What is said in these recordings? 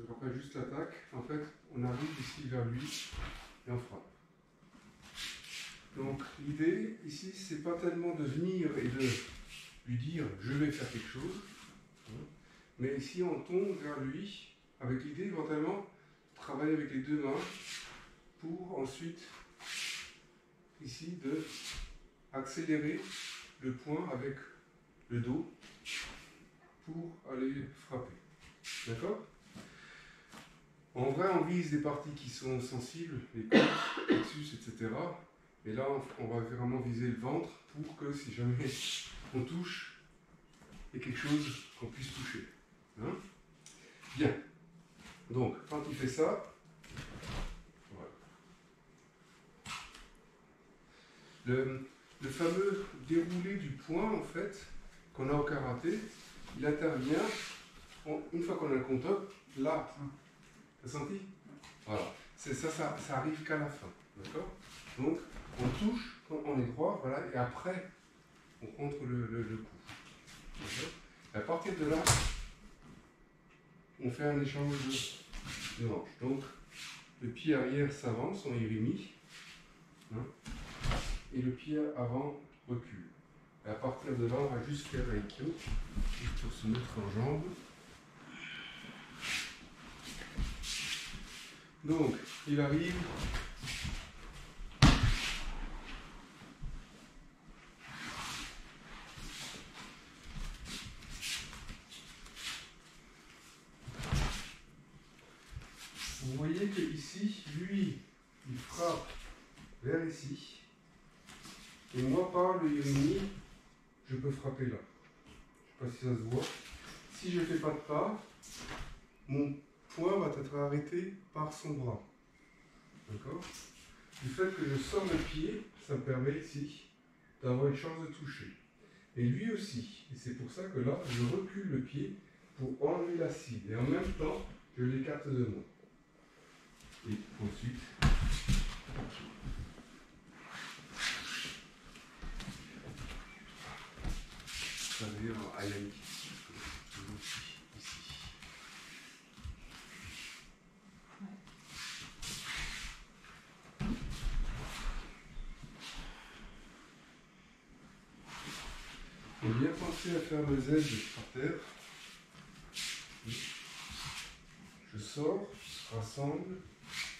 Donc après juste l'attaque, en fait, on arrive ici vers lui et on frappe. Donc l'idée ici, c'est pas tellement de venir et de lui dire je vais faire quelque chose, hein, mais ici on tombe vers lui avec l'idée éventuellement de travailler avec les deux mains pour ensuite ici de accélérer le poing avec le dos pour aller frapper. D'accord? En vrai, on vise des parties qui sont sensibles, les côtes, les plexus, etc. Et là, on va vraiment viser le ventre pour que si jamais on touche, il y ait quelque chose qu'on puisse toucher. Hein? Bien. Donc, quand il fait ça, voilà. Le fameux déroulé du poing, en fait, qu'on a au karaté, il intervient une fois qu'on a le contact, là. T'as senti? Voilà. Ça arrive qu'à la fin. D'accord? Donc, on touche quand on est droit, voilà, et après, on contre le cou. Et à partir de là, on fait un échange de hanches. Donc, le pied arrière s'avance en irimi, hein, et le pied avant recule. Et à partir de là, on va juste faire un kyo, juste pour se mettre en jambe. Donc, il arrive. Vous voyez que ici, lui, il frappe vers ici. Et moi, par le irimi, je peux frapper là. Je ne sais pas si ça se voit. Si je ne fais pas de pas, mon poing va être arrêté par son bras. D'accord? Du fait que je sors le pied, ça me permet ici d'avoir une chance de toucher. Et lui aussi. Et c'est pour ça que là, je recule le pied pour enlever la cible. Et en même temps, je l'écarte de moi. Et ensuite, ça veut dire Ayami. Ici. Il faut bien penser à faire le Z par terre. Je sors, je rassemble,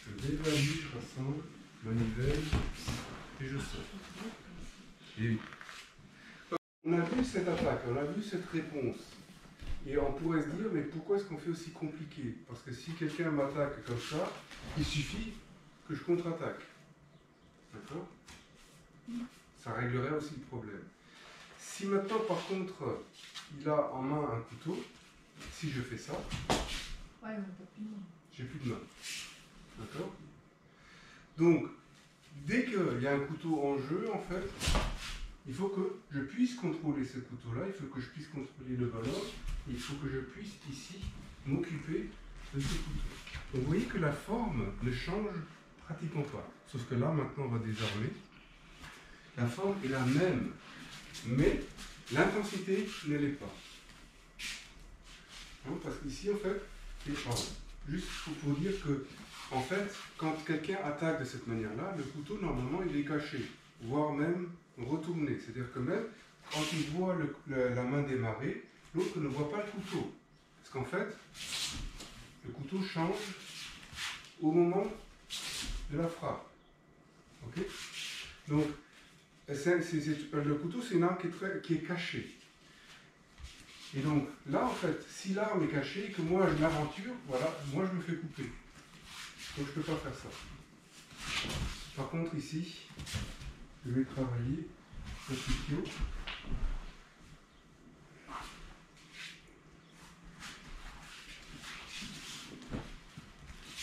je dévalue, je rassemble, manivelle et je sors. Et oui. On a vu cette attaque, on a vu cette réponse. Et on pourrait se dire, mais pourquoi est-ce qu'on fait aussi compliqué? Parce que si quelqu'un m'attaque comme ça, il suffit que je contre-attaque. D'accord? Ça réglerait aussi le problème. Si maintenant, par contre, il a en main un couteau, si je fais ça, j'ai plus de main. D'accord? Donc, dès qu'il y a un couteau en jeu, en fait, il faut que je puisse contrôler ce couteau-là, il faut que je puisse contrôler le ballon, il faut que je puisse ici m'occuper de ce couteau. Donc vous voyez que la forme ne change pratiquement pas. Sauf que là, maintenant, on va désarmer. La forme est la même, mais l'intensité ne l'est pas. Hein, parce qu'ici, en fait, juste pour dire que, en fait, quand quelqu'un attaque de cette manière-là, le couteau, normalement, il est caché, voire même retourné. C'est-à-dire que même quand il voit la main démarrer, l'autre ne voit pas le couteau. Parce qu'en fait, le couteau change au moment de la frappe. Ok? Donc, le couteau, c'est une arme qui est cachée. Et donc, là, en fait, si l'arme est cachée et que moi, je m'aventure, voilà, moi, je me fais couper. Donc, je ne peux pas faire ça. Par contre, ici, je vais travailler le Kikyo.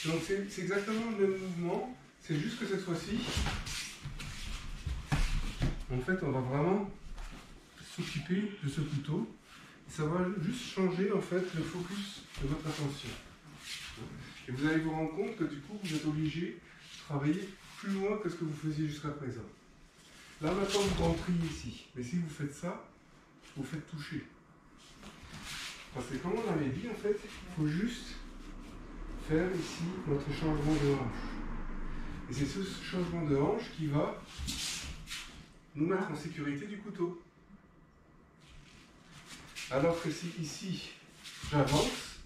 Donc c'est exactement le même mouvement, c'est juste que cette fois-ci, en fait, on va vraiment s'occuper de ce couteau. Et ça va juste changer en fait le focus de votre attention. Et vous allez vous rendre compte que du coup, vous êtes obligé de travailler plus loin que ce que vous faisiez jusqu'à présent. Là maintenant, vous rentrez ici. Mais si vous faites ça, vous faites toucher. Parce que comme on avait dit, en fait, il faut juste faire ici notre changement de hanche. Et c'est ce changement de hanche qui va nous mettre en sécurité du couteau. Alors que si ici j'avance,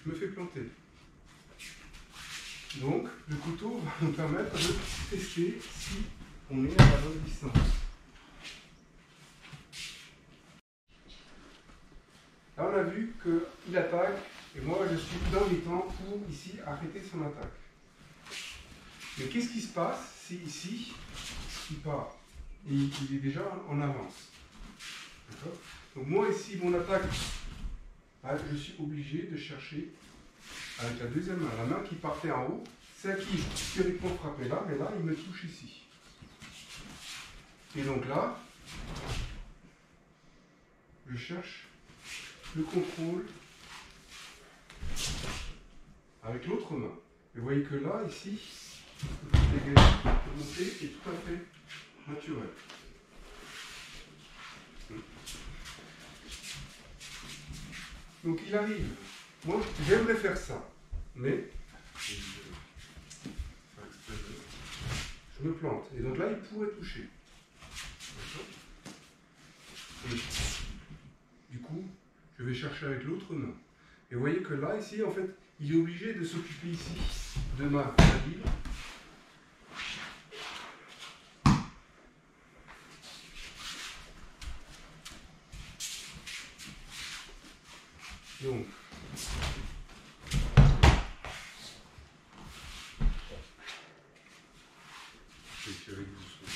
je me fais planter. Donc le couteau va nous permettre de tester si on est à la bonne distance. Là on a vu qu'il attaque et moi je suis dans les temps pour ici arrêter son attaque. Mais qu'est-ce qui se passe si ici il part et il est déjà en avance? Donc moi ici mon attaque, je suis obligé de chercher avec la deuxième main, la main qui partait en haut, c'est qui théoriquement frappait là, mais là il me touche ici. Et donc là, je cherche le contrôle avec l'autre main. Et vous voyez que là, ici, le monter est tout à fait naturel. Donc il arrive. Moi, j'aimerais faire ça, mais je me plante. Et donc là, il pourrait toucher. Et du coup, je vais chercher avec l'autre main. Et vous voyez que là, ici, en fait, il est obligé de s'occuper ici de ma libre. Donc, je vais tirer doucement.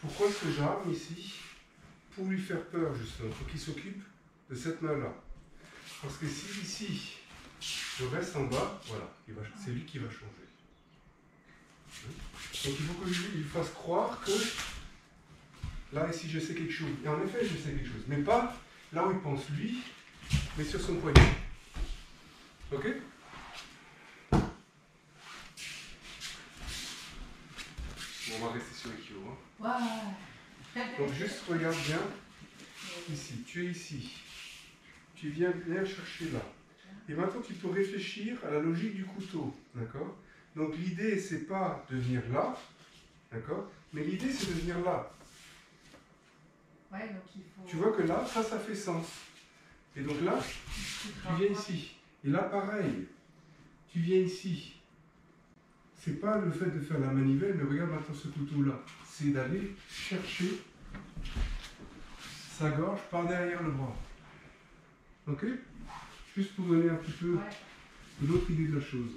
Pourquoi est-ce que j'arme ici? Pour lui faire peur, justement, pour qu'il s'occupe de cette main-là. Parce que si ici, je reste en bas, voilà, c'est lui qui va changer. Donc il faut que je lui fasse croire que là, ici, je sais quelque chose. Et en effet, je sais quelque chose. Mais pas là où il pense lui, mais sur son poignet. Ok? Bon, on va rester sur les kilos. Hein. Donc juste regarde bien. Ici, tu es ici. Tu viens chercher là. Et maintenant, tu peux réfléchir à la logique du couteau. D'accord? Donc l'idée, c'est pas de venir là. D'accord? Mais l'idée, c'est de venir là. Ouais, donc il faut... Tu vois que là, ça fait sens. Et donc là, tu viens ici. Et là, pareil. Tu viens ici. C'est pas le fait de faire la manivelle, mais regarde maintenant ce couteau-là. C'est d'aller chercher sa gorge par derrière le bras. Ok? Juste pour donner un petit peu une autre idée de la chose.